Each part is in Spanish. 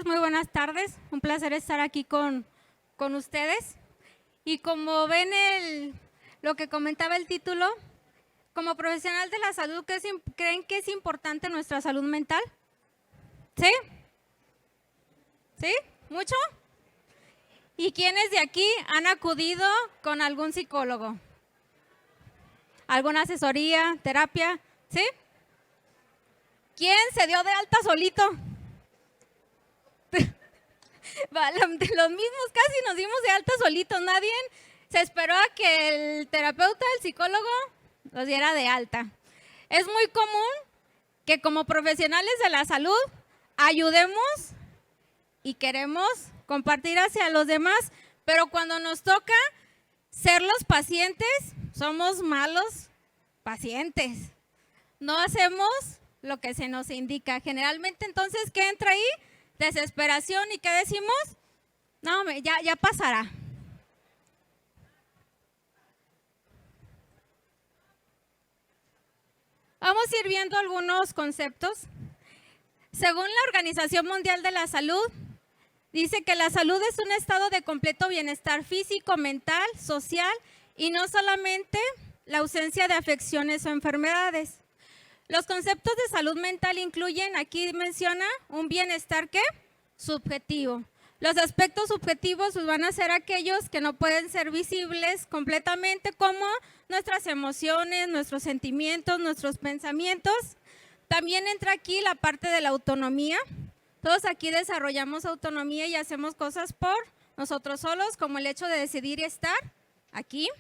noches, muy buenas tardes. Un placer estar aquí con ustedes. Y como ven lo que comentaba el título, como profesional de la salud, ¿creen que es importante nuestra salud mental? ¿Sí? ¿Sí? ¿Mucho? ¿Y quiénes de aquí han acudido con algún psicólogo? ¿Alguna asesoría, terapia? ¿Sí? ¿Quién se dio de alta solito? Los mismos casi nos dimos de alta solitos. Nadie se esperó a que el terapeuta, el psicólogo, los diera de alta. Es muy común que como profesionales de la salud ayudemos y queremos compartir hacia los demás, pero cuando nos toca ser los pacientes, somos malos pacientes. No hacemos lo que se nos indica. Generalmente, entonces, ¿qué entra ahí? Desesperación. ¿Y qué decimos? No, ya pasará. Vamos a ir viendo algunos conceptos. Según la Organización Mundial de la Salud, dice que la salud es un estado de completo bienestar físico, mental, social y no solamente la ausencia de afecciones o enfermedades. Los conceptos de salud mental incluyen, aquí menciona, un bienestar ¿qué? Subjetivo. Los aspectos subjetivos pues, van a ser aquellos que no pueden ser visibles completamente, como nuestras emociones, nuestros sentimientos, nuestros pensamientos. También entra aquí la parte de la autonomía. Todos aquí desarrollamos autonomía y hacemos cosas por nosotros solos, como el hecho de decidir estar aquí.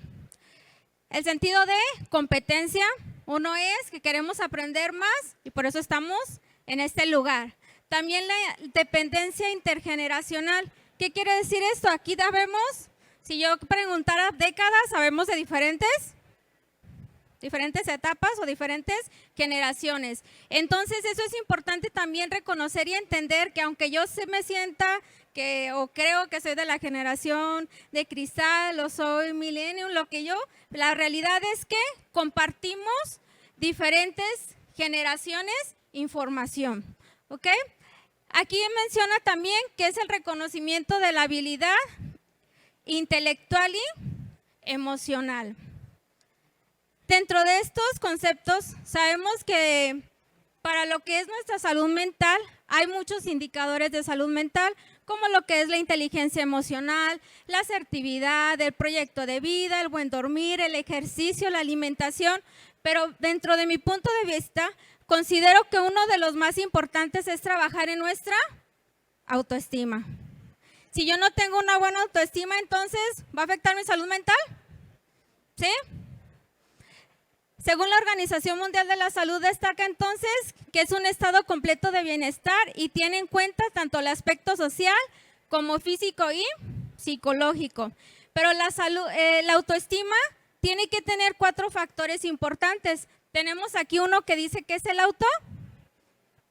El sentido de competencia. Uno es que queremos aprender más y por eso estamos en este lugar. También la dependencia intergeneracional. ¿Qué quiere decir esto? Aquí sabemos, si yo preguntara décadas, sabemos de diferentes etapas o diferentes generaciones. Entonces eso es importante también reconocer y entender que aunque yo me sienta o creo que soy de la generación de cristal o soy millennium, la realidad es que compartimos diferentes generaciones información, ¿ok? Aquí menciona también que es el reconocimiento de la habilidad intelectual y emocional. Dentro de estos conceptos sabemos que para lo que es nuestra salud mental hay muchos indicadores de salud mental, como lo que es la inteligencia emocional, la asertividad, el proyecto de vida, el buen dormir, el ejercicio, la alimentación, pero dentro de mi punto de vista, considero que uno de los más importantes es trabajar en nuestra autoestima. Si yo no tengo una buena autoestima, entonces, ¿va a afectar mi salud mental? ¿Sí? Según la Organización Mundial de la Salud, destaca entonces que es un estado completo de bienestar y tiene en cuenta tanto el aspecto social como físico y psicológico. Pero la autoestima tiene que tener 4 factores importantes. Tenemos aquí uno que dice que es el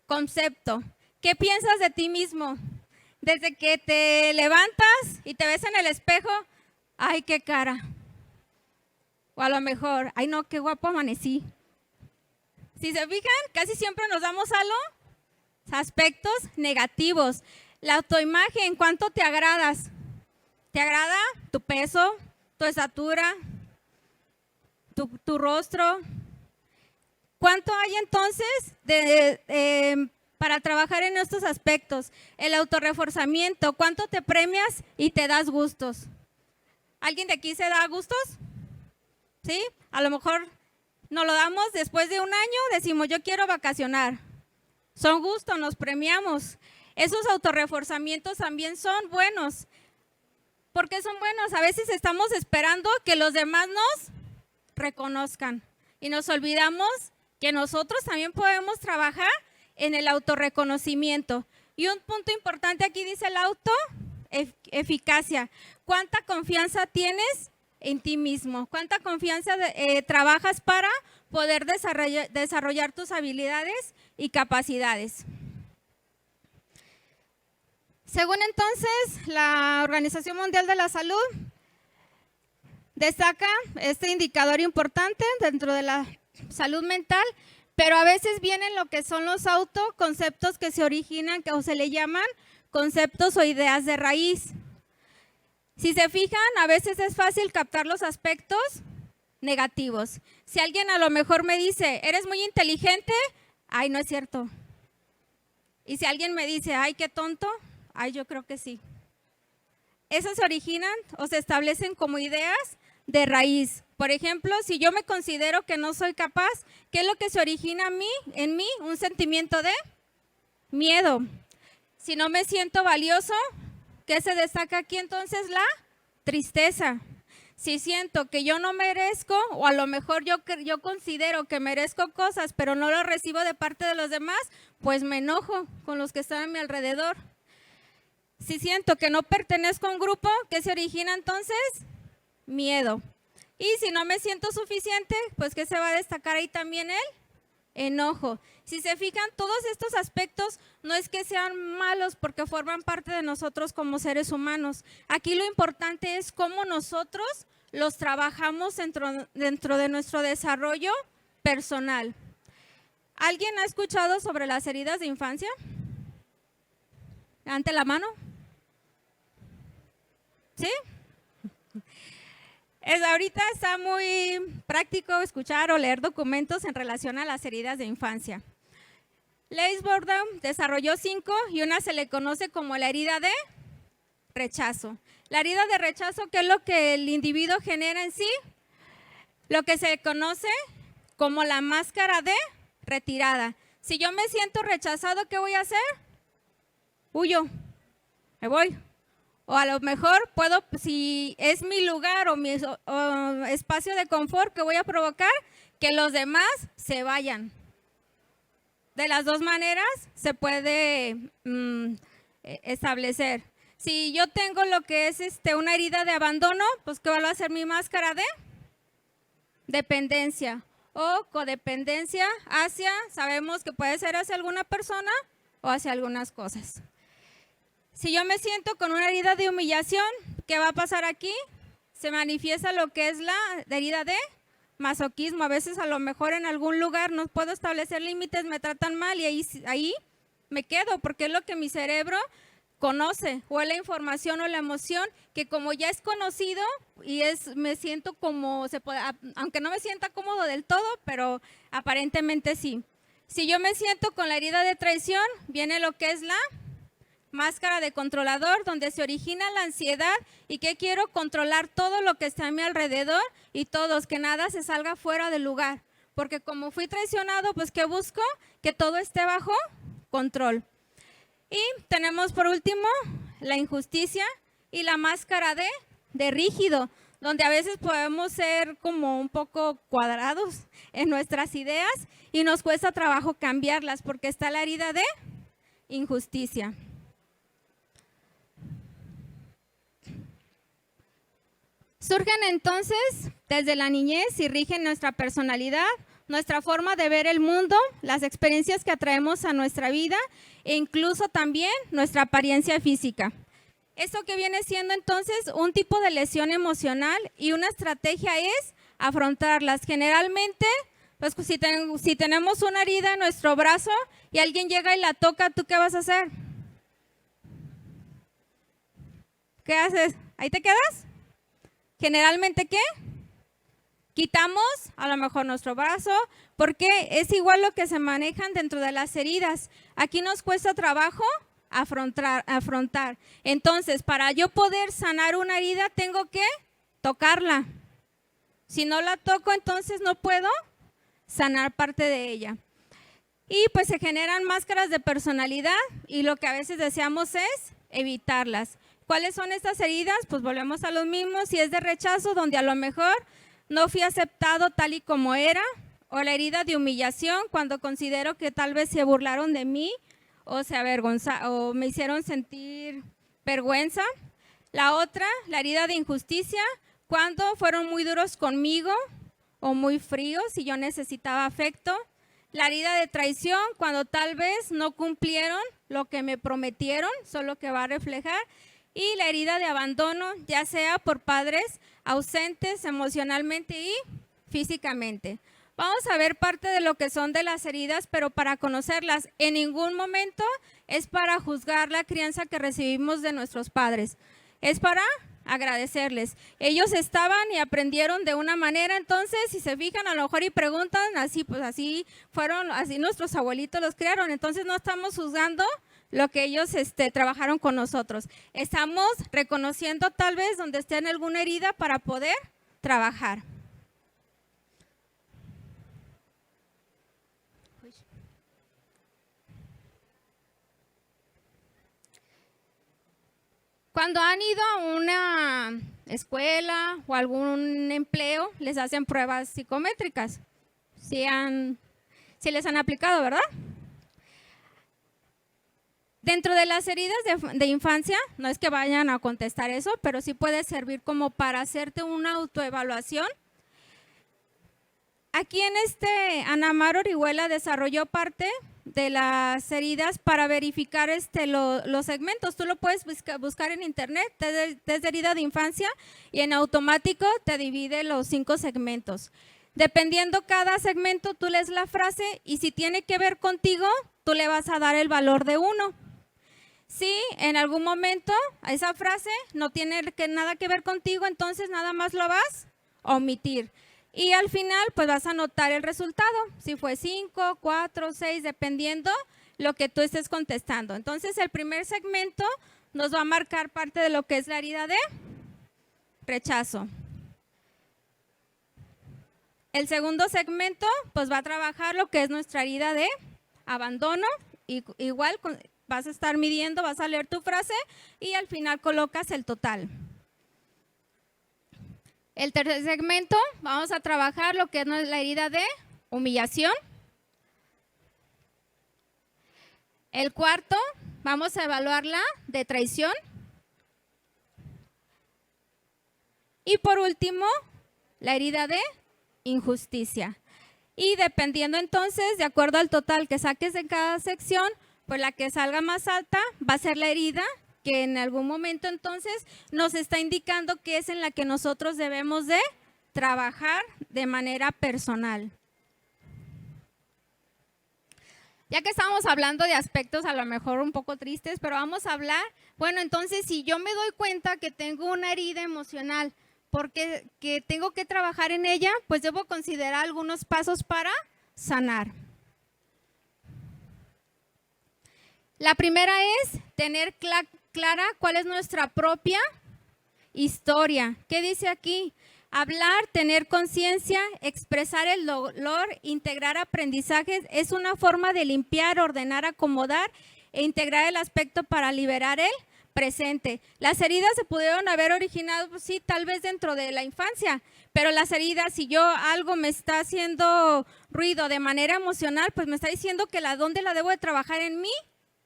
autoconcepto. ¿Qué piensas de ti mismo? Desde que te levantas y te ves en el espejo, ¡ay, qué cara! O a lo mejor, ¡ay no, qué guapo amanecí! Si se fijan, casi siempre nos damos a los aspectos negativos. La autoimagen, ¿cuánto te agradas? ¿Te agrada tu peso, tu estatura, tu rostro? ¿Cuánto hay entonces para trabajar en estos aspectos? El autorreforzamiento, ¿cuánto te premias y te das gustos? ¿Alguien de aquí se da gustos? ¿Sí? A lo mejor nos lo damos después de un año, decimos yo quiero vacacionar. Son gustos, nos premiamos. Esos autorreforzamientos también son buenos. ¿Por qué son buenos? A veces estamos esperando que los demás nos reconozcan y nos olvidamos que nosotros también podemos trabajar en el autorreconocimiento. Y un punto importante aquí dice la autoeficacia. ¿Cuánta confianza tienes en ti mismo? ¿Cuánta confianza trabajas para poder desarrollar tus habilidades y capacidades? Según entonces la Organización Mundial de la Salud, destaca este indicador importante dentro de la salud mental, pero a veces vienen lo que son los autoconceptos que se originan o se le llaman conceptos o ideas de raíz. Si se fijan, a veces es fácil captar los aspectos negativos. Si alguien a lo mejor me dice, eres muy inteligente, ay, no es cierto. Y si alguien me dice, ay, qué tonto, ay, yo creo que sí. Esas se originan o se establecen como ideas de raíz. Por ejemplo, si yo me considero que no soy capaz, ¿qué es lo que se origina en mí? Un sentimiento de miedo. Si no me siento valioso, ¿qué se destaca aquí entonces? La tristeza. Si siento que yo no merezco, o a lo mejor yo considero que merezco cosas, pero no lo recibo de parte de los demás, pues me enojo con los que están a mi alrededor. Si siento que no pertenezco a un grupo, ¿qué se origina entonces? Miedo. Y si no me siento suficiente, pues ¿qué se va a destacar ahí también? El enojo. Si se fijan, todos estos aspectos no es que sean malos porque forman parte de nosotros como seres humanos. Aquí lo importante es cómo nosotros los trabajamos dentro de nuestro desarrollo personal. ¿Alguien ha escuchado sobre las heridas de infancia? Levante la mano. ¿Sí? Ahorita está muy práctico escuchar o leer documentos en relación a las heridas de infancia. Leigh Bourdieu desarrolló 5 y una se le conoce como la herida de rechazo. La herida de rechazo, ¿qué es lo que el individuo genera en sí? Lo que se conoce como la máscara de retirada. Si yo me siento rechazado, ¿qué voy a hacer? Huyo, me voy. O a lo mejor puedo, si es mi lugar o mi espacio de confort, ¿qué voy a provocar? Que los demás se vayan. De las dos maneras se puede establecer. Si yo tengo lo que es una herida de abandono, pues ¿qué va a ser mi máscara de dependencia o codependencia hacia, sabemos que puede ser hacia alguna persona o hacia algunas cosas. Si yo me siento con una herida de humillación, ¿qué va a pasar aquí? Se manifiesta lo que es la herida de masoquismo. A veces a lo mejor en algún lugar no puedo establecer límites, me tratan mal y ahí me quedo porque es lo que mi cerebro conoce o es la información o la emoción que como ya es conocido y me siento como, aunque no me sienta cómodo del todo, pero aparentemente sí. Si yo me siento con la herida de traición, viene lo que es la máscara de controlador, donde se origina la ansiedad y que quiero controlar todo lo que está a mi alrededor y todos, que nada se salga fuera del lugar. Porque como fui traicionado, pues ¿qué busco? Que todo esté bajo control. Y tenemos por último la injusticia y la máscara de rígido, donde a veces podemos ser como un poco cuadrados en nuestras ideas y nos cuesta trabajo cambiarlas porque está la herida de injusticia. Surgen entonces desde la niñez y rigen nuestra personalidad, nuestra forma de ver el mundo, las experiencias que atraemos a nuestra vida e incluso también nuestra apariencia física. Esto que viene siendo entonces un tipo de lesión emocional y una estrategia es afrontarlas. Generalmente, pues si tenemos una herida en nuestro brazo y alguien llega y la toca, ¿tú qué vas a hacer? ¿Qué haces? ¿Ahí te quedas? Generalmente, ¿qué? Quitamos a lo mejor nuestro brazo, porque es igual lo que se manejan dentro de las heridas. Aquí nos cuesta trabajo afrontar. Entonces, para yo poder sanar una herida, tengo que tocarla. Si no la toco, entonces no puedo sanar parte de ella. Y pues se generan máscaras de personalidad y lo que a veces deseamos es evitarlas. ¿Cuáles son estas heridas? Pues volvemos a los mismos. Si es de rechazo, donde a lo mejor no fui aceptado tal y como era, o la herida de humillación, cuando considero que tal vez se burlaron de mí o se o me hicieron sentir vergüenza. La otra, la herida de injusticia, cuando fueron muy duros conmigo o muy fríos y yo necesitaba afecto. La herida de traición, cuando tal vez no cumplieron lo que me prometieron, solo que va a reflejar. Y la herida de abandono, ya sea por padres ausentes emocionalmente y físicamente. Vamos a ver parte de lo que son de las heridas, pero para conocerlas, en ningún momento es para juzgar la crianza que recibimos de nuestros padres. Es para agradecerles. Ellos estaban y aprendieron de una manera, entonces si se fijan a lo mejor y preguntan, así pues así fueron, así nuestros abuelitos los criaron, entonces no estamos juzgando lo que ellos trabajaron con nosotros. Estamos reconociendo tal vez donde esté en alguna herida para poder trabajar. Cuando han ido a una escuela o algún empleo, les hacen pruebas psicométricas. Si les han aplicado, ¿verdad? Dentro de las heridas de infancia, no es que vayan a contestar eso, pero sí puede servir como para hacerte una autoevaluación. Aquí en Ana Mar Orihuela desarrolló parte de las heridas para verificar los segmentos. Tú lo puedes buscar en internet, desde herida de infancia, y en automático te divide los 5 segmentos. Dependiendo cada segmento, tú lees la frase y si tiene que ver contigo, tú le vas a dar el valor de 1. Si en algún momento esa frase no tiene nada que ver contigo, entonces nada más lo vas a omitir. Y al final, pues vas a anotar el resultado, si fue 5, 4, 6, dependiendo lo que tú estés contestando. Entonces, el primer segmento nos va a marcar parte de lo que es la herida de rechazo. El segundo segmento, pues va a trabajar lo que es nuestra herida de abandono. Y igual vas a estar midiendo, vas a leer tu frase y al final colocas el total. El tercer segmento, vamos a trabajar lo que es la herida de humillación. El cuarto, vamos a evaluarla de traición. Y por último, la herida de injusticia. Y dependiendo entonces, de acuerdo al total que saques en cada sección, pues la que salga más alta va a ser la herida que en algún momento entonces nos está indicando que es en la que nosotros debemos de trabajar de manera personal. Ya que estamos hablando de aspectos a lo mejor un poco tristes, pero vamos a hablar, bueno, entonces si yo me doy cuenta que tengo una herida emocional, porque que tengo que trabajar en ella, pues debo considerar algunos pasos para sanar. La primera es tener clara cuál es nuestra propia historia. ¿Qué dice aquí? Hablar, tener conciencia, expresar el dolor, integrar aprendizajes es una forma de limpiar, ordenar, acomodar e integrar el aspecto para liberar el presente. Las heridas se pudieron haber originado, pues sí, tal vez dentro de la infancia, pero las heridas, si yo algo me está haciendo ruido de manera emocional, pues me está diciendo que dónde la debo de trabajar en mí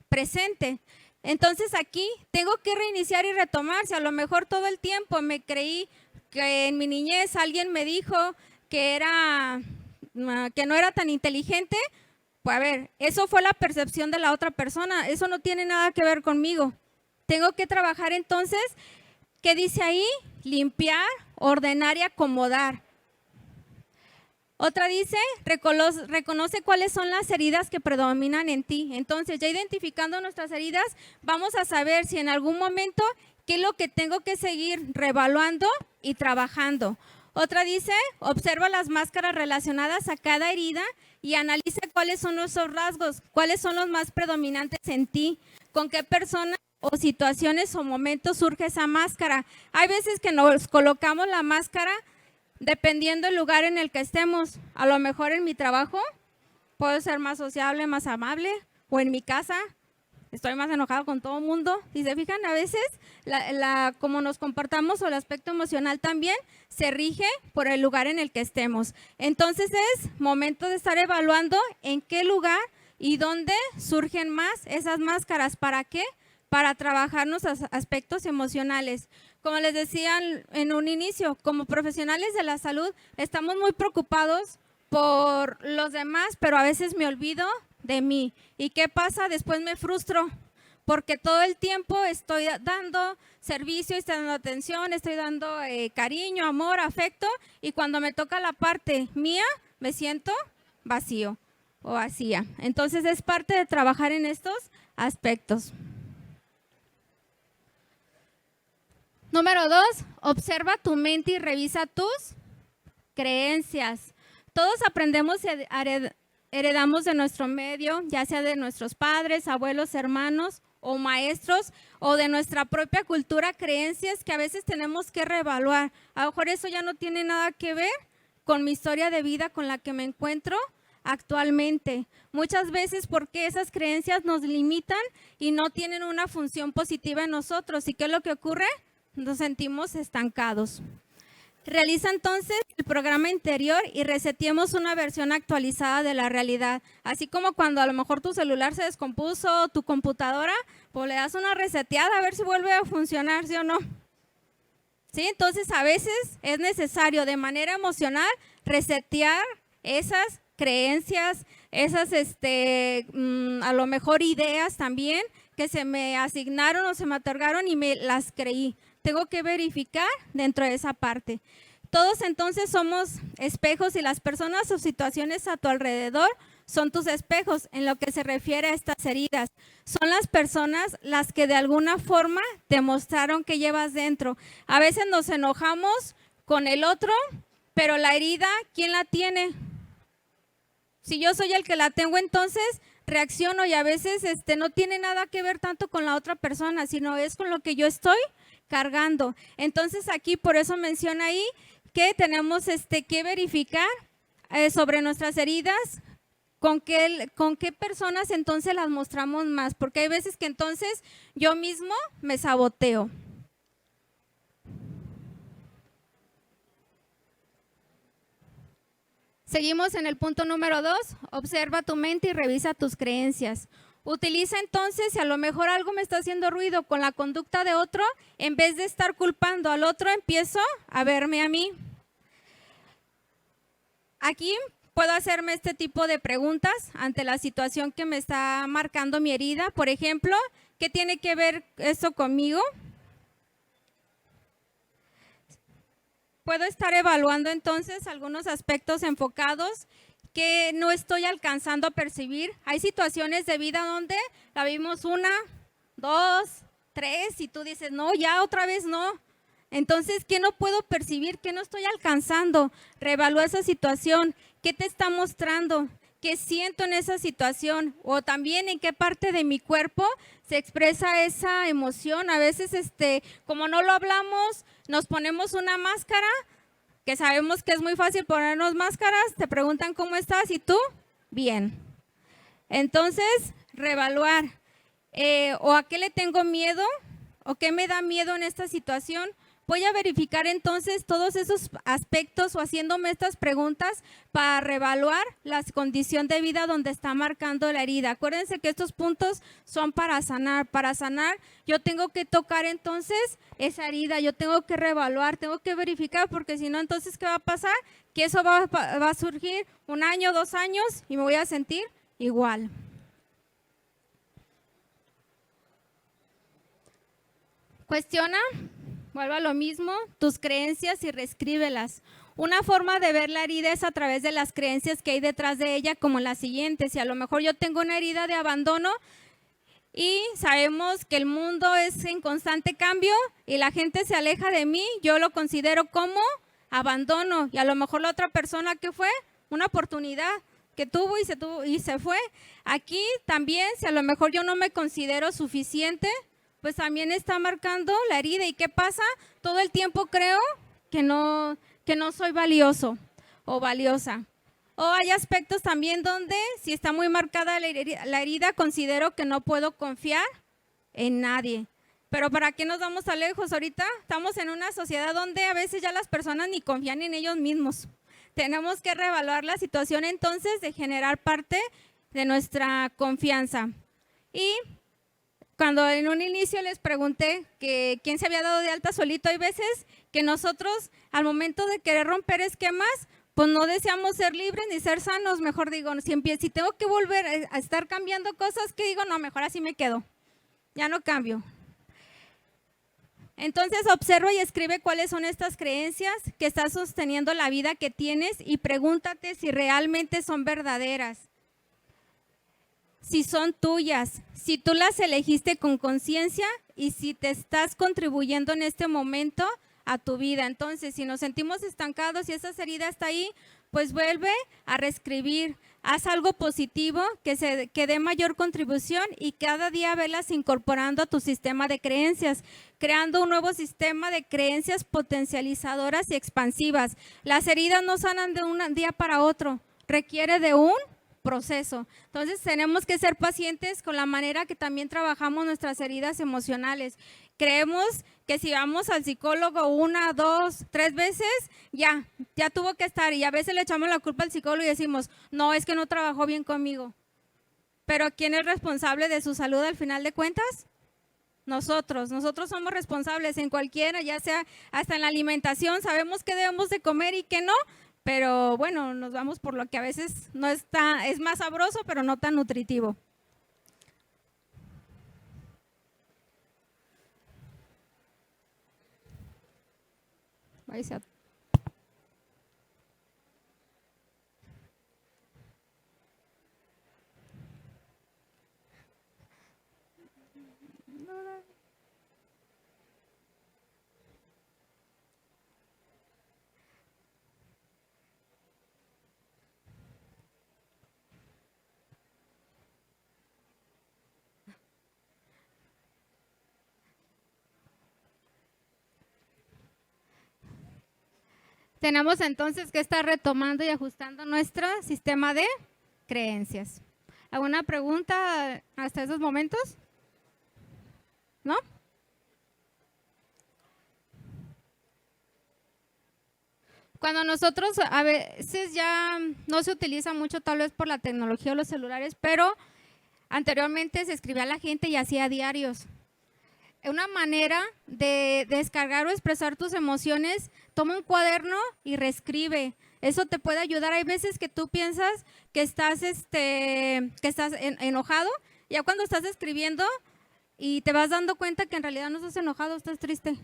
presente. Entonces aquí tengo que reiniciar y retomar. Si a lo mejor todo el tiempo me creí que en mi niñez alguien me dijo que no era tan inteligente, pues a ver, eso fue la percepción de la otra persona, eso no tiene nada que ver conmigo. Tengo que trabajar entonces, ¿qué dice ahí? Limpiar, ordenar y acomodar. Otra dice, reconoce cuáles son las heridas que predominan en ti. Entonces, ya identificando nuestras heridas, vamos a saber si en algún momento qué es lo que tengo que seguir reevaluando y trabajando. Otra dice, observa las máscaras relacionadas a cada herida y analiza cuáles son nuestros rasgos, cuáles son los más predominantes en ti, con qué personas o situaciones o momentos surge esa máscara. Hay veces que nos colocamos la máscara dependiendo del lugar en el que estemos. A lo mejor en mi trabajo puedo ser más sociable, más amable, o en mi casa estoy más enojado con todo el mundo. Si se fijan, a veces cómo nos comportamos o el aspecto emocional también se rige por el lugar en el que estemos. Entonces es momento de estar evaluando en qué lugar y dónde surgen más esas máscaras. ¿Para qué? Para trabajar nuestros aspectos emocionales. Como les decía en un inicio, como profesionales de la salud, estamos muy preocupados por los demás, pero a veces me olvido de mí. ¿Y qué pasa? Después me frustro, porque todo el tiempo estoy dando servicio, estoy dando atención, estoy dando cariño, amor, afecto, y cuando me toca la parte mía, me siento vacío. o hacía. Entonces es parte de trabajar en estos aspectos. Número 2, observa tu mente y revisa tus creencias. Todos aprendemos y heredamos de nuestro medio, ya sea de nuestros padres, abuelos, hermanos o maestros, o de nuestra propia cultura, creencias que a veces tenemos que reevaluar. A lo mejor eso ya no tiene nada que ver con mi historia de vida con la que me encuentro actualmente. Muchas veces porque esas creencias nos limitan y no tienen una función positiva en nosotros. ¿Y qué es lo que ocurre? Nos sentimos estancados. Realiza entonces el programa interior y reseteemos una versión actualizada de la realidad. Así como cuando a lo mejor tu celular se descompuso, tu computadora, pues le das una reseteada a ver si vuelve a funcionar, ¿sí o no? ¿Sí? Entonces a veces es necesario de manera emocional resetear esas creencias, esas a lo mejor ideas también que se me asignaron o se me otorgaron y me las creí. Tengo que verificar dentro de esa parte. Todos entonces somos espejos y las personas o situaciones a tu alrededor son tus espejos en lo que se refiere a estas heridas. Son las personas las que de alguna forma te mostraron que llevas dentro. A veces nos enojamos con el otro, pero la herida, ¿quién la tiene? Si yo soy el que la tengo, entonces reacciono y a veces no tiene nada que ver tanto con la otra persona, sino es con lo que yo estoy cargando. Entonces aquí por eso menciona ahí que tenemos que verificar sobre nuestras heridas con qué personas entonces las mostramos más, porque hay veces que entonces yo mismo me saboteo. Seguimos en el punto número 2, observa tu mente y revisa tus creencias. Utiliza entonces, si a lo mejor algo me está haciendo ruido con la conducta de otro, en vez de estar culpando al otro, empiezo a verme a mí. Aquí puedo hacerme este tipo de preguntas ante la situación que me está marcando mi herida. Por ejemplo, ¿qué tiene que ver eso conmigo? Puedo estar evaluando entonces algunos aspectos enfocados que no estoy alcanzando a percibir. Hay situaciones de vida donde la vimos 1, 2, 3 y tú dices, no, ya otra vez no. Entonces, ¿qué no puedo percibir? ¿Qué no estoy alcanzando? Reevalúa esa situación. ¿Qué te está mostrando? ¿Qué siento en esa situación? O también en qué parte de mi cuerpo se expresa esa emoción. A veces, como no lo hablamos, nos ponemos una máscara, que sabemos que es muy fácil ponernos máscaras, te preguntan cómo estás y tú, bien. Entonces, reevaluar. ¿O a qué le tengo miedo? ¿O qué me da miedo en esta situación? Voy a verificar entonces todos esos aspectos o haciéndome estas preguntas para reevaluar la condición de vida donde está marcando la herida. Acuérdense que estos puntos son para sanar. Para sanar yo tengo que tocar entonces esa herida, yo tengo que reevaluar, tengo que verificar, porque si no, entonces ¿qué va a pasar? Que eso va a surgir 1 año, 2 años y me voy a sentir igual. Cuestiona. Vuelvo a lo mismo, tus creencias y reescríbelas. Una forma de ver la herida es a través de las creencias que hay detrás de ella, como la siguiente. Si a lo mejor yo tengo una herida de abandono y sabemos que el mundo es en constante cambio y la gente se aleja de mí, yo lo considero como abandono. Y a lo mejor la otra persona, ¿qué fue? Una oportunidad que tuvo y se fue. Aquí también, si a lo mejor yo no me considero suficiente, pues también está marcando la herida. ¿Y qué pasa? Todo el tiempo creo que no soy valioso o valiosa. O hay aspectos también donde si está muy marcada la herida, considero que no puedo confiar en nadie. Pero ¿para qué nos vamos tan lejos? Ahorita estamos en una sociedad donde a veces ya las personas ni confían en ellos mismos. Tenemos que reevaluar la situación entonces de generar parte de nuestra confianza. Y cuando en un inicio les pregunté que quién se había dado de alta solito, hay veces que nosotros al momento de querer romper esquemas, pues no deseamos ser libres ni ser sanos. Mejor digo, si tengo que volver a estar cambiando cosas, que digo, no, mejor así me quedo, ya no cambio. Entonces observa y escribe cuáles son estas creencias que estás sosteniendo la vida que tienes y pregúntate si realmente son verdaderas. si son tuyas, si tú las elegiste con conciencia y si te estás contribuyendo en este momento a tu vida. Entonces, si nos sentimos estancados y esa herida está ahí, pues vuelve a reescribir, haz algo positivo que dé mayor contribución y cada día velas incorporando a tu sistema de creencias, creando un nuevo sistema de creencias potencializadoras y expansivas. Las heridas no sanan de un día para otro, requiere de un proceso. Entonces tenemos que ser pacientes con la manera que también trabajamos nuestras heridas emocionales. Creemos que si vamos al psicólogo 1, 2, 3 veces, ya tuvo que estar, y a veces le echamos la culpa al psicólogo y decimos, no, es que no trabajó bien conmigo. Pero ¿quién es responsable de su salud al final de cuentas? Nosotros somos responsables en cualquiera, ya sea hasta en la alimentación, sabemos qué debemos de comer y qué no, pero bueno, nos vamos por lo que a veces no está, es más sabroso, pero no tan nutritivo. Tenemos entonces que estar retomando y ajustando nuestro sistema de creencias. ¿Alguna pregunta hasta esos momentos? ¿No? Cuando nosotros, a veces ya no se utiliza mucho tal vez por la tecnología o los celulares, pero anteriormente se escribía a la gente y hacía diarios. Una manera de descargar o expresar tus emociones, toma un cuaderno y reescribe. Eso te puede ayudar. Hay veces que tú piensas que estás enojado, ya cuando estás escribiendo y te vas dando cuenta que en realidad no estás enojado, estás triste.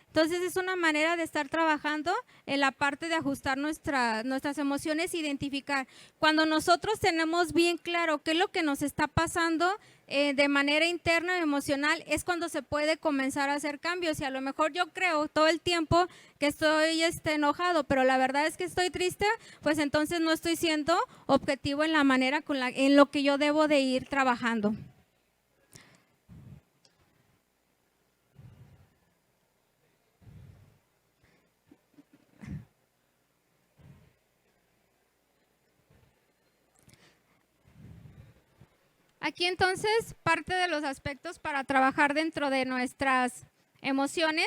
Entonces es una manera de estar trabajando en la parte de ajustar nuestras emociones, identificar. Cuando nosotros tenemos bien claro qué es lo que nos está pasando de manera interna, emocional, es cuando se puede comenzar a hacer cambios. Y a lo mejor yo creo todo el tiempo que estoy enojado, pero la verdad es que estoy triste, pues entonces no estoy siendo objetivo en la manera en lo que yo debo de ir trabajando. Aquí entonces parte de los aspectos para trabajar dentro de nuestras emociones.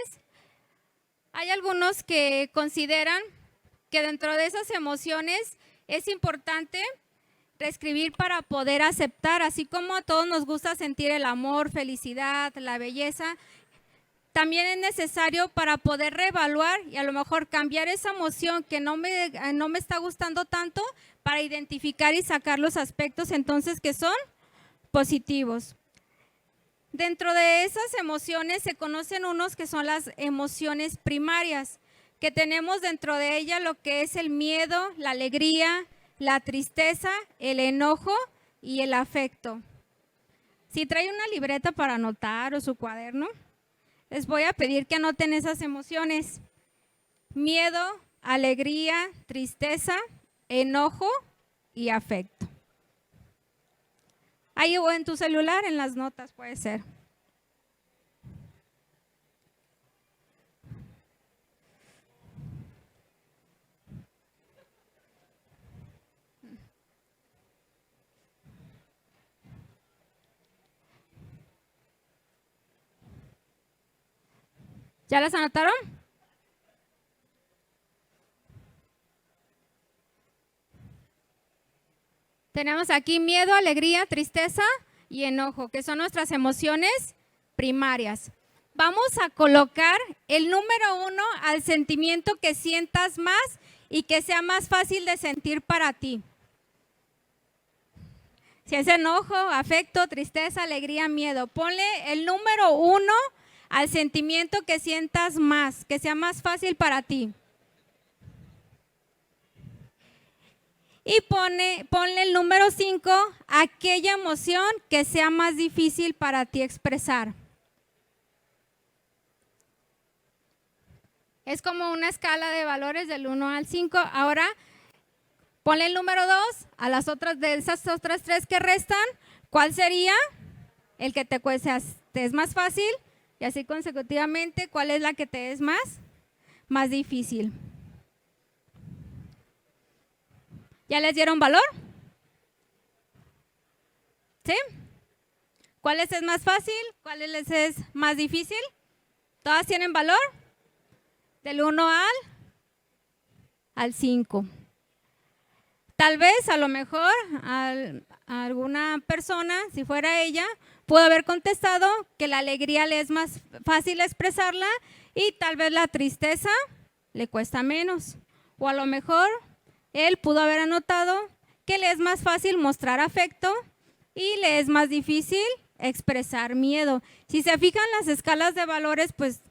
Hay algunos que consideran que dentro de esas emociones es importante reescribir para poder aceptar, así como a todos nos gusta sentir el amor, felicidad, la belleza, también es necesario para poder reevaluar y a lo mejor cambiar esa emoción que no me está gustando tanto para identificar y sacar los aspectos entonces que son positivos. Dentro de esas emociones se conocen unos que son las emociones primarias, que tenemos dentro de ella lo que es el miedo, la alegría, la tristeza, el enojo y el afecto. Si trae una libreta para anotar o su cuaderno, les voy a pedir que anoten esas emociones: miedo, alegría, tristeza, enojo y afecto. Ahí o en tu celular, en las notas puede ser. ¿Ya las anotaron? Tenemos aquí miedo, alegría, tristeza y enojo, que son nuestras emociones primarias. Vamos a colocar el número 1 al sentimiento que sientas más y que sea más fácil de sentir para ti. Si es enojo, afecto, tristeza, alegría, miedo, ponle el número 1 al sentimiento que sientas más, que sea más fácil para ti. Y ponle el número 5, aquella emoción que sea más difícil para ti expresar. Es como una escala de valores del 1 al 5. Ahora, ponle el número 2 a las otras, de esas otras 3 que restan. ¿Cuál sería? El que te es más fácil, y así consecutivamente, ¿cuál es la que te es más difícil? ¿Ya les dieron valor? ¿Sí? ¿Cuál les es más fácil? ¿Cuál les es más difícil? ¿Todas tienen valor? Del 1 al 5. Tal vez, a lo mejor, a alguna persona, si fuera ella, pudo haber contestado que la alegría le es más fácil expresarla y tal vez la tristeza le cuesta menos. O a lo mejor él pudo haber anotado que le es más fácil mostrar afecto y le es más difícil expresar miedo. Si se fijan las escalas de valores, pues,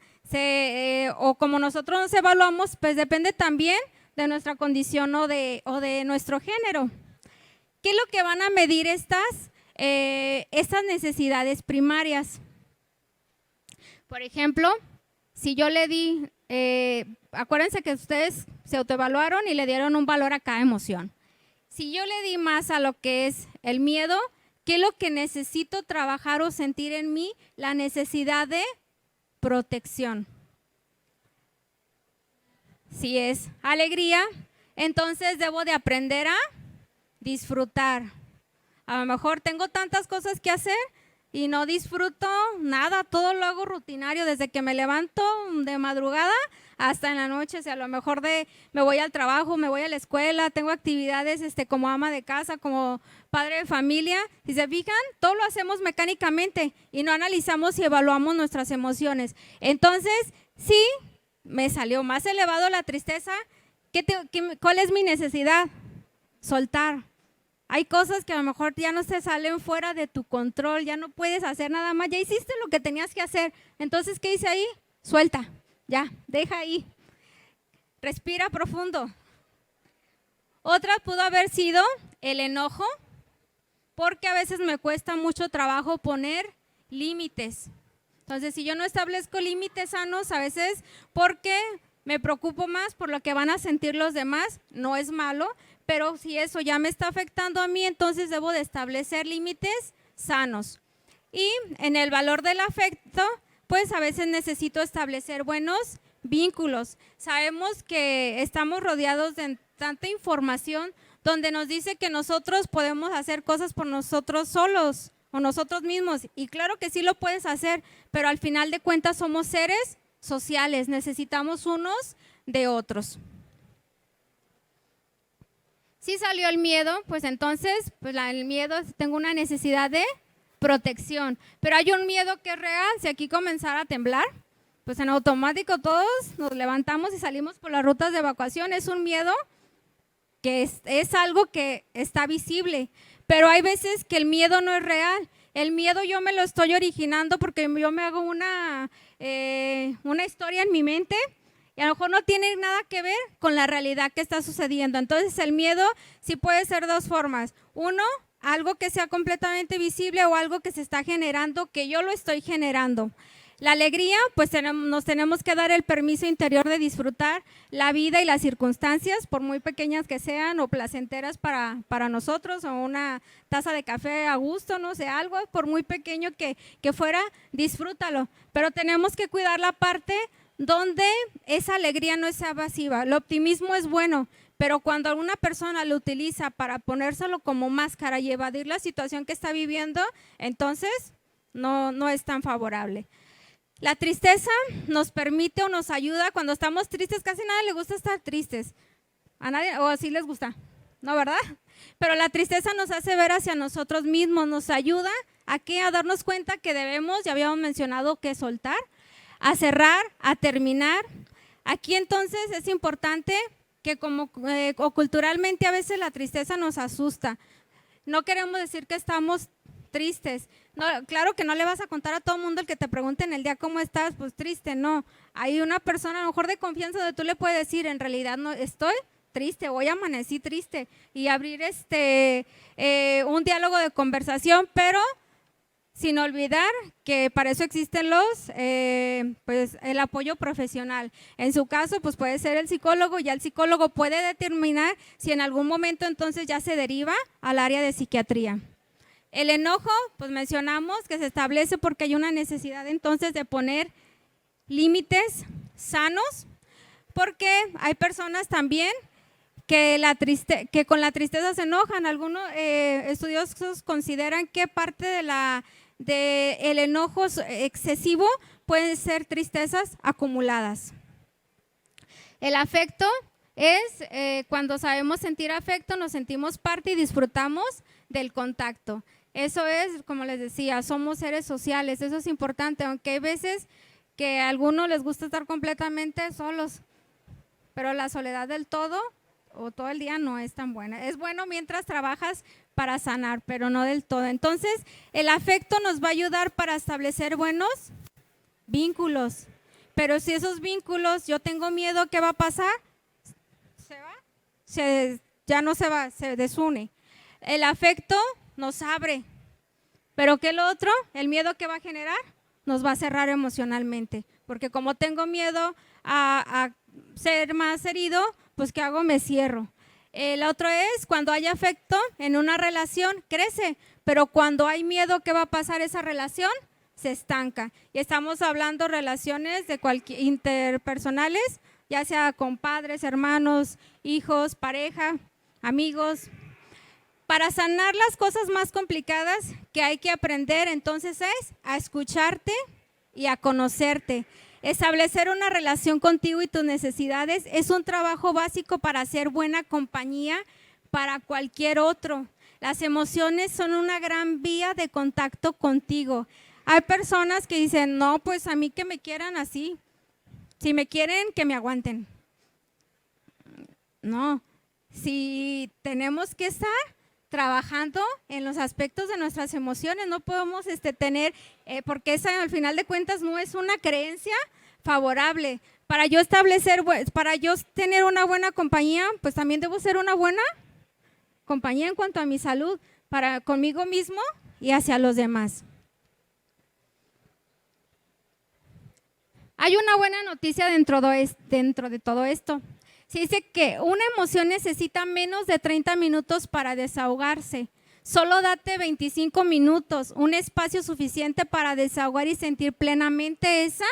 o como nosotros nos evaluamos, pues depende también de nuestra condición o de nuestro género. ¿Qué es lo que van a medir estas necesidades primarias? Por ejemplo, si yo le di, acuérdense que ustedes se autoevaluaron y le dieron un valor a cada emoción. Si yo le di más a lo que es el miedo, ¿qué es lo que necesito trabajar o sentir en mí? La necesidad de protección. Si es alegría, entonces debo de aprender a disfrutar. A lo mejor tengo tantas cosas que hacer y no disfruto nada, todo lo hago rutinario desde que me levanto de madrugada hasta en la noche. Si a lo mejor me voy al trabajo, me voy a la escuela, tengo actividades como ama de casa, como padre de familia. Si se fijan, todo lo hacemos mecánicamente y no analizamos y evaluamos nuestras emociones. Entonces, sí, me salió más elevado la tristeza. ¿Cuál es mi necesidad? Soltar. Hay cosas que a lo mejor ya no se salen fuera de tu control, ya no puedes hacer nada más, ya hiciste lo que tenías que hacer. Entonces, ¿qué hice ahí? Suelta, ya, deja ahí. Respira profundo. Otra pudo haber sido el enojo, porque a veces me cuesta mucho trabajo poner límites. Entonces, si yo no establezco límites sanos, a veces porque me preocupo más por lo que van a sentir los demás, no es malo, pero si eso ya me está afectando a mí, entonces debo de establecer límites sanos. Y en el valor del afecto, pues a veces necesito establecer buenos vínculos. Sabemos que estamos rodeados de tanta información donde nos dice que nosotros podemos hacer cosas por nosotros solos o nosotros mismos. Y claro que sí lo puedes hacer, pero al final de cuentas somos seres sociales, necesitamos unos de otros. Si salió el miedo, pues entonces, el miedo, tengo una necesidad de protección. Pero hay un miedo que es real. Si aquí comenzara a temblar, pues en automático todos nos levantamos y salimos por las rutas de evacuación. Es un miedo que es algo que está visible. Pero hay veces que el miedo no es real. El miedo yo me lo estoy originando porque yo me hago una historia en mi mente y a lo mejor no tiene nada que ver con la realidad que está sucediendo. Entonces el miedo sí puede ser dos formas. Uno, algo que sea completamente visible o algo que se está generando, que yo lo estoy generando. La alegría, pues nos tenemos que dar el permiso interior de disfrutar la vida y las circunstancias, por muy pequeñas que sean o placenteras para nosotros, o una taza de café a gusto, no sé, algo, por muy pequeño que fuera, disfrútalo. Pero tenemos que cuidar la parte donde esa alegría no sea evasiva. El optimismo es bueno, pero cuando alguna persona lo utiliza para ponérselo como máscara y evadir la situación que está viviendo, entonces no es tan favorable. La tristeza nos permite o nos ayuda cuando estamos tristes. Casi a nadie le gusta estar tristes. ¿A nadie? ¿O sí les gusta? ¿No, verdad? Pero la tristeza nos hace ver hacia nosotros mismos, nos ayuda a darnos cuenta que debemos, ya habíamos mencionado, que soltar, a cerrar, a terminar. Aquí entonces es importante que o culturalmente a veces la tristeza nos asusta. No queremos decir que estamos tristes. No, claro que no le vas a contar a todo el mundo el que te pregunte en el día cómo estás, pues triste, no. Hay una persona a lo mejor de confianza donde tú le puedes decir, en realidad no estoy triste, hoy amanecí triste, y abrir un diálogo de conversación, pero sin olvidar que para eso existen pues el apoyo profesional. En su caso, pues puede ser el psicólogo, ya el psicólogo puede determinar si en algún momento entonces ya se deriva al área de psiquiatría. El enojo, pues mencionamos que se establece porque hay una necesidad entonces de poner límites sanos, porque hay personas también que con la tristeza se enojan. Algunos estudiosos consideran que parte del enojo excesivo pueden ser tristezas acumuladas. El afecto es cuando sabemos sentir afecto, nos sentimos parte y disfrutamos del contacto. Eso es, como les decía, somos seres sociales, eso es importante, aunque hay veces que a algunos les gusta estar completamente solos, pero la soledad del todo o todo el día no es tan buena. Es bueno mientras trabajas para sanar, pero no del todo. Entonces, el afecto nos va a ayudar para establecer buenos vínculos, pero si esos vínculos yo tengo miedo, ¿qué va a pasar? ¿Se va? Ya no se va, se desune. El afecto nos abre, pero ¿qué es lo otro? El miedo que va a generar nos va a cerrar emocionalmente, porque como tengo miedo a ser más herido, pues ¿qué hago? Me cierro. El otro es cuando hay afecto en una relación, crece, pero cuando hay miedo, ¿qué va a pasar? Esa relación se estanca. Y estamos hablando relaciones interpersonales, ya sea con padres, hermanos, hijos, pareja, amigos. Para sanar las cosas más complicadas que hay que aprender, entonces es a escucharte y a conocerte. Establecer una relación contigo y tus necesidades es un trabajo básico para ser buena compañía para cualquier otro. Las emociones son una gran vía de contacto contigo. Hay personas que dicen, no, pues a mí que me quieran así. Si me quieren, que me aguanten. No, si tenemos que estar trabajando en los aspectos de nuestras emociones, no podemos tener, porque esa al final de cuentas no es una creencia favorable. Para yo tener una buena compañía, pues también debo ser una buena compañía en cuanto a mi salud, conmigo mismo y hacia los demás. Hay una buena noticia dentro de todo esto. Se dice que una emoción necesita menos de 30 minutos para desahogarse. Solo date 25 minutos, un espacio suficiente para desahogar y sentir plenamente esa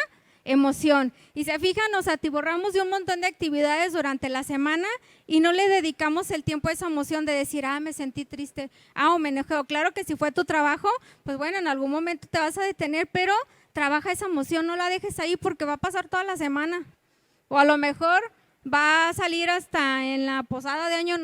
emoción. Y se fijan, nos atiborramos de un montón de actividades durante la semana y no le dedicamos el tiempo a esa emoción de decir, me sentí triste, o me enojé. Claro que si fue tu trabajo, pues bueno, en algún momento te vas a detener, pero trabaja esa emoción, no la dejes ahí porque va a pasar toda la semana. O a lo mejor va a salir hasta en la posada de año,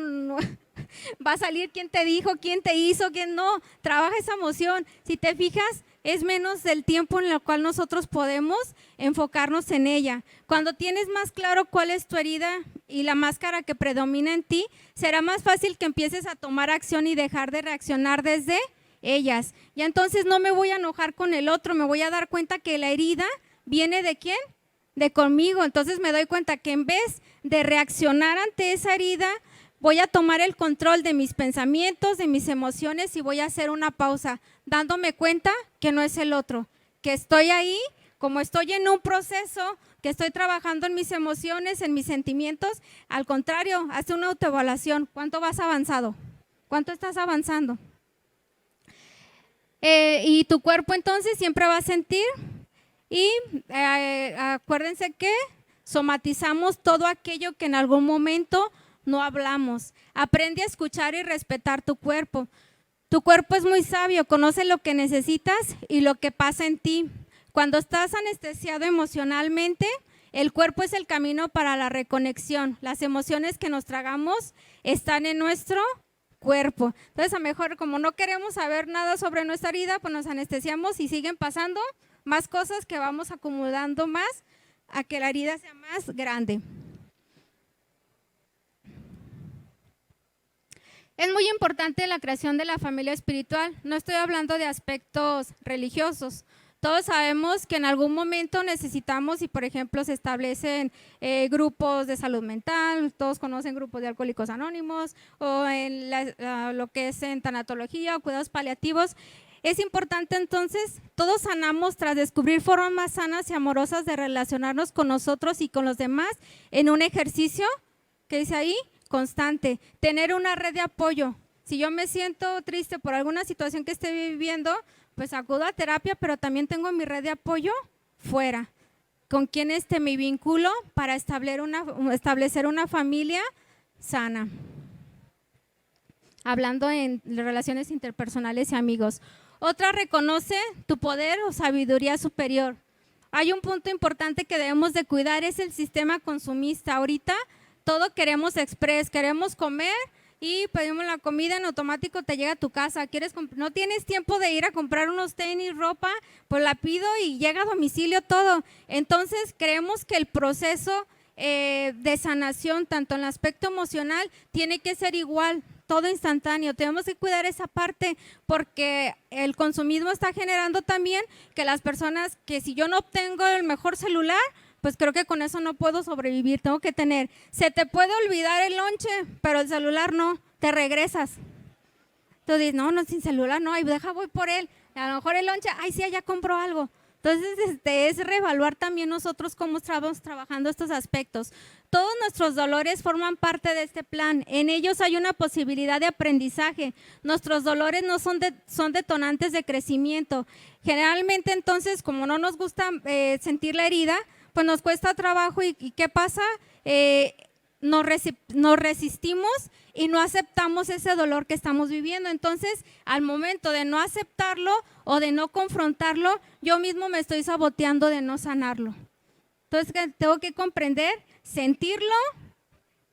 va a salir quién te dijo, quién te hizo, quién no. Trabaja esa emoción. Si te fijas, es menos del tiempo en el cual nosotros podemos enfocarnos en ella. Cuando tienes más claro cuál es tu herida y la máscara que predomina en ti, será más fácil que empieces a tomar acción y dejar de reaccionar desde ellas. Y entonces no me voy a enojar con el otro, me voy a dar cuenta que la herida viene ¿de quién? De conmigo. Entonces me doy cuenta que en vez de reaccionar ante esa herida, voy a tomar el control de mis pensamientos, de mis emociones y voy a hacer una pausa, dándome cuenta que no es el otro, que estoy ahí, como estoy en un proceso, que estoy trabajando en mis emociones, en mis sentimientos. Al contrario, haz una autoevaluación. ¿Cuánto vas avanzado? ¿Cuánto estás avanzando? Y tu cuerpo entonces siempre va a sentir. Y acuérdense que somatizamos todo aquello que en algún momento no hablamos. Aprende a escuchar y respetar tu cuerpo. Tu cuerpo es muy sabio, conoce lo que necesitas y lo que pasa en ti. Cuando estás anestesiado emocionalmente, el cuerpo es el camino para la reconexión. Las emociones que nos tragamos están en nuestro cuerpo. Entonces, a lo mejor como no queremos saber nada sobre nuestra herida, pues nos anestesiamos y siguen pasando más cosas que vamos acumulando más a que la herida sea más grande. Es muy importante la creación de la familia espiritual. No estoy hablando de aspectos religiosos. Todos sabemos que en algún momento necesitamos, y por ejemplo se establecen grupos de salud mental, todos conocen grupos de Alcohólicos Anónimos, o en lo que es en tanatología o cuidados paliativos. Es importante entonces, todos sanamos tras descubrir formas más sanas y amorosas de relacionarnos con nosotros y con los demás en un ejercicio, ¿qué dice ahí? Constante, tener una red de apoyo. Si yo me siento triste por alguna situación que esté viviendo, pues acudo a terapia, pero también tengo mi red de apoyo fuera, con quien me vinculo para establecer una familia sana. Hablando en relaciones interpersonales y amigos. Otra, reconoce tu poder o sabiduría superior. Hay un punto importante que debemos de cuidar, es el sistema consumista. Ahorita todo queremos express, queremos comer y pedimos la comida, en automático te llega a tu casa. No tienes tiempo de ir a comprar unos tenis, ropa, pues la pido y llega a domicilio todo. Entonces creemos que el proceso de sanación, tanto en el aspecto emocional, tiene que ser igual, todo instantáneo. Tenemos que cuidar esa parte porque el consumismo está generando también que las personas, que si yo no obtengo el mejor celular, pues creo que con eso no puedo sobrevivir, tengo que tener. Se te puede olvidar el lonche, pero el celular no, te regresas. Tú dices, no, sin celular no, voy por él. A lo mejor el lonche, sí, allá compro algo. Entonces, es reevaluar también nosotros cómo estamos trabajando estos aspectos. Todos nuestros dolores forman parte de este plan. En ellos hay una posibilidad de aprendizaje. Nuestros dolores no son detonantes de crecimiento. Generalmente, entonces, como no nos gusta sentir la herida, pues nos cuesta trabajo y ¿qué pasa? Nos resistimos y no aceptamos ese dolor que estamos viviendo. Entonces, al momento de no aceptarlo o de no confrontarlo, yo mismo me estoy saboteando de no sanarlo. Entonces, tengo que comprender, sentirlo,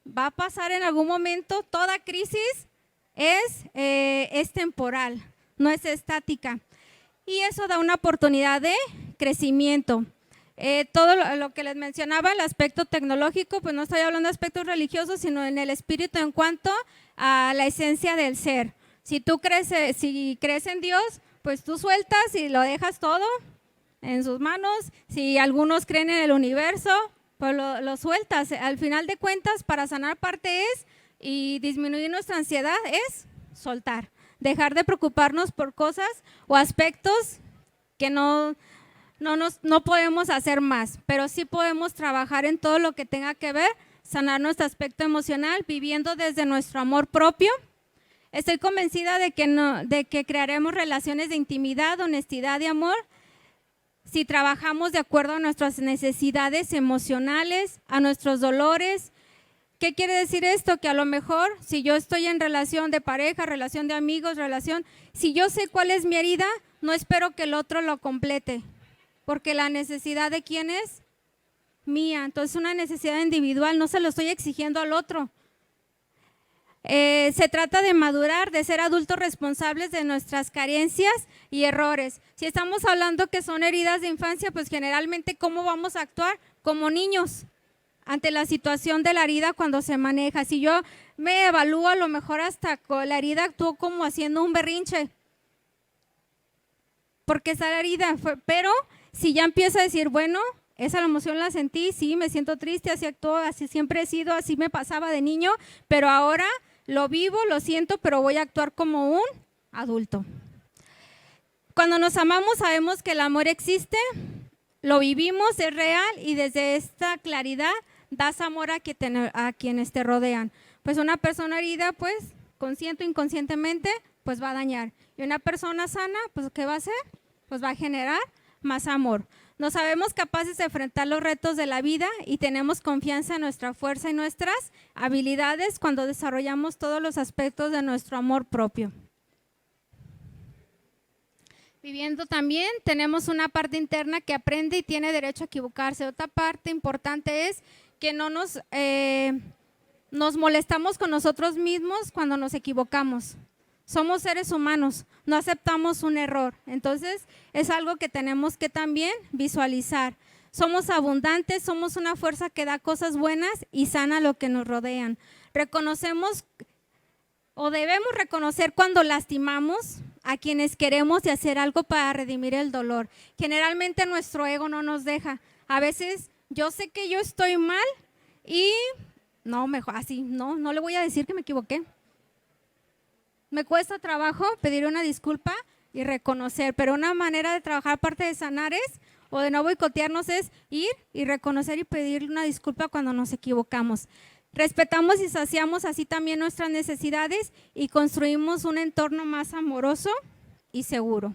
va a pasar en algún momento. Toda crisis es temporal, no es estática. Y eso da una oportunidad de crecimiento. Todo lo que les mencionaba, el aspecto tecnológico, pues no estoy hablando de aspectos religiosos, sino en el espíritu en cuanto a la esencia del ser. Si crees en Dios, pues tú sueltas y lo dejas todo en sus manos. Si algunos creen en el universo, pues lo sueltas. Al final de cuentas, para sanar parte y disminuir nuestra ansiedad es soltar, dejar de preocuparnos por cosas o aspectos que no podemos hacer más, pero sí podemos trabajar en todo lo que tenga que ver, sanar nuestro aspecto emocional, viviendo desde nuestro amor propio. Estoy convencida de que crearemos relaciones de intimidad, honestidad y amor si trabajamos de acuerdo a nuestras necesidades emocionales, a nuestros dolores. ¿Qué quiere decir esto? Que a lo mejor si yo estoy en relación de pareja, relación de amigos, si yo sé cuál es mi herida, no espero que el otro lo complete. Porque la necesidad de quién es mía, entonces una necesidad individual, no se lo estoy exigiendo al otro. Se trata de madurar, de ser adultos responsables de nuestras carencias y errores. Si estamos hablando que son heridas de infancia, pues generalmente ¿cómo vamos a actuar? Como niños ante la situación de la herida cuando se maneja. Si yo me evalúo, a lo mejor hasta con la herida actúo como haciendo un berrinche, porque esa herida fue, pero si ya empiezo a decir, bueno, esa emoción la sentí, sí, me siento triste, así actúo, así siempre he sido, así me pasaba de niño, pero ahora lo vivo, lo siento, pero voy a actuar como un adulto. Cuando nos amamos sabemos que el amor existe, lo vivimos, es real y desde esta claridad das amor a quienes te rodean. Pues una persona herida, pues consciente o inconscientemente, pues va a dañar. Y una persona sana, pues ¿qué va a hacer? Pues va a generar más amor. Nos sabemos capaces de enfrentar los retos de la vida y tenemos confianza en nuestra fuerza y nuestras habilidades cuando desarrollamos todos los aspectos de nuestro amor propio. Viviendo también tenemos una parte interna que aprende y tiene derecho a equivocarse. Otra parte importante es que no nos molestamos con nosotros mismos cuando nos equivocamos. Somos seres humanos, no aceptamos un error. Entonces, es algo que tenemos que también visualizar. Somos abundantes, somos una fuerza que da cosas buenas y sana lo que nos rodean. Reconocemos o debemos reconocer cuando lastimamos a quienes queremos y hacer algo para redimir el dolor. Generalmente nuestro ego no nos deja. A veces yo sé que yo estoy mal y no, mejor así, no le voy a decir que me equivoqué. Me cuesta trabajo pedir una disculpa y reconocer, pero una manera de trabajar aparte de sanar o de no boicotearnos es ir y reconocer y pedir una disculpa cuando nos equivocamos. Respetamos y saciamos así también nuestras necesidades y construimos un entorno más amoroso y seguro.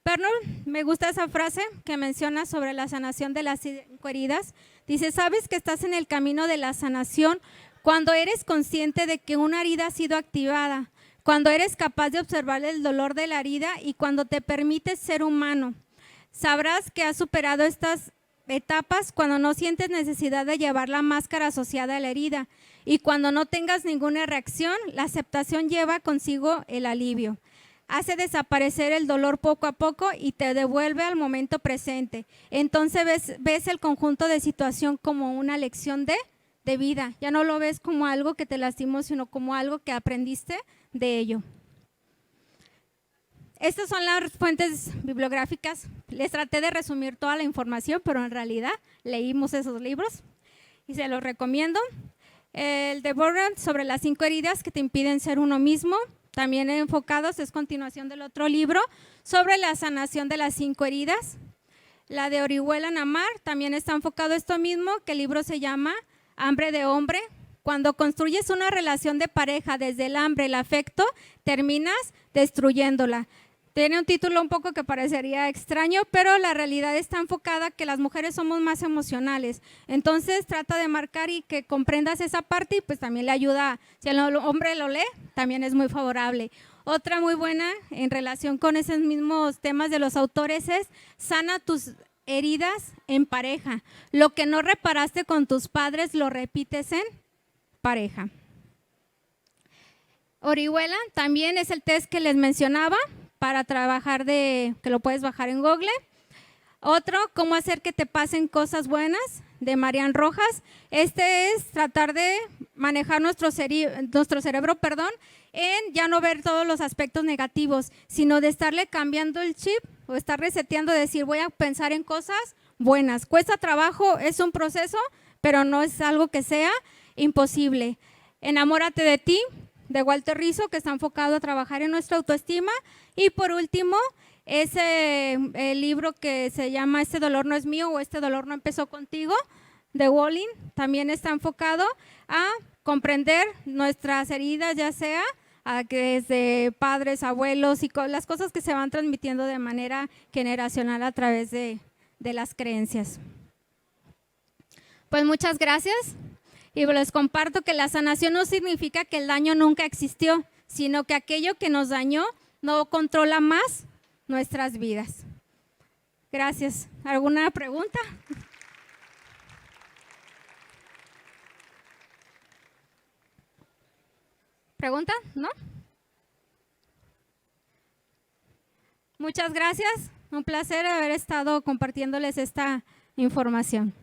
Pernod, me gusta esa frase que menciona sobre la sanación de las 5 heridas. Dice, sabes que estás en el camino de la sanación cuando eres consciente de que una herida ha sido activada, cuando eres capaz de observar el dolor de la herida y cuando te permites ser humano. Sabrás que has superado estas etapas cuando no sientes necesidad de llevar la máscara asociada a la herida y cuando no tengas ninguna reacción, la aceptación lleva consigo el alivio. Hace desaparecer el dolor poco a poco y te devuelve al momento presente. Entonces ves el conjunto de situación como una lección de vida. Ya no lo ves como algo que te lastimó, sino como algo que aprendiste de ello. Estas son las fuentes bibliográficas. Les traté de resumir toda la información, pero en realidad leímos esos libros y se los recomiendo. El de Borland sobre las 5 heridas que te impiden ser uno mismo, también enfocados, es continuación del otro libro, sobre la sanación de las 5 heridas. La de Orihuela Namar también está enfocado a esto mismo, que el libro se llama Hambre de hombre. Cuando construyes una relación de pareja desde el hambre, el afecto, terminas destruyéndola. Tiene un título un poco que parecería extraño, pero la realidad está enfocada que las mujeres somos más emocionales. Entonces trata de marcar y que comprendas esa parte y pues también le ayuda, si el hombre lo lee, también es muy favorable. Otra muy buena en relación con esos mismos temas de los autores es sana tus heridas en pareja. Lo que no reparaste con tus padres lo repites en pareja. Orihuela también es el test que les mencionaba para trabajar que lo puedes bajar en Google. Otro, cómo hacer que te pasen cosas buenas, de Marian Rojas. Este es tratar de manejar nuestro cerebro, en ya no ver todos los aspectos negativos, sino de estarle cambiando el chip o estar reseteando, decir voy a pensar en cosas buenas. Cuesta trabajo, es un proceso, pero no es algo que sea imposible. Enamórate de ti, de Walter Rizzo, que está enfocado a trabajar en nuestra autoestima. Y por último, el libro que se llama Este dolor no es mío o Este dolor no empezó contigo, de Walling, también está enfocado a comprender nuestras heridas, ya sea desde padres, abuelos y las cosas que se van transmitiendo de manera generacional a través de las creencias. Pues muchas gracias. Y les comparto que la sanación no significa que el daño nunca existió, sino que aquello que nos dañó no controla más nuestras vidas. Gracias. ¿Alguna pregunta? ¿Pregunta? ¿No? Muchas gracias. Un placer haber estado compartiéndoles esta información.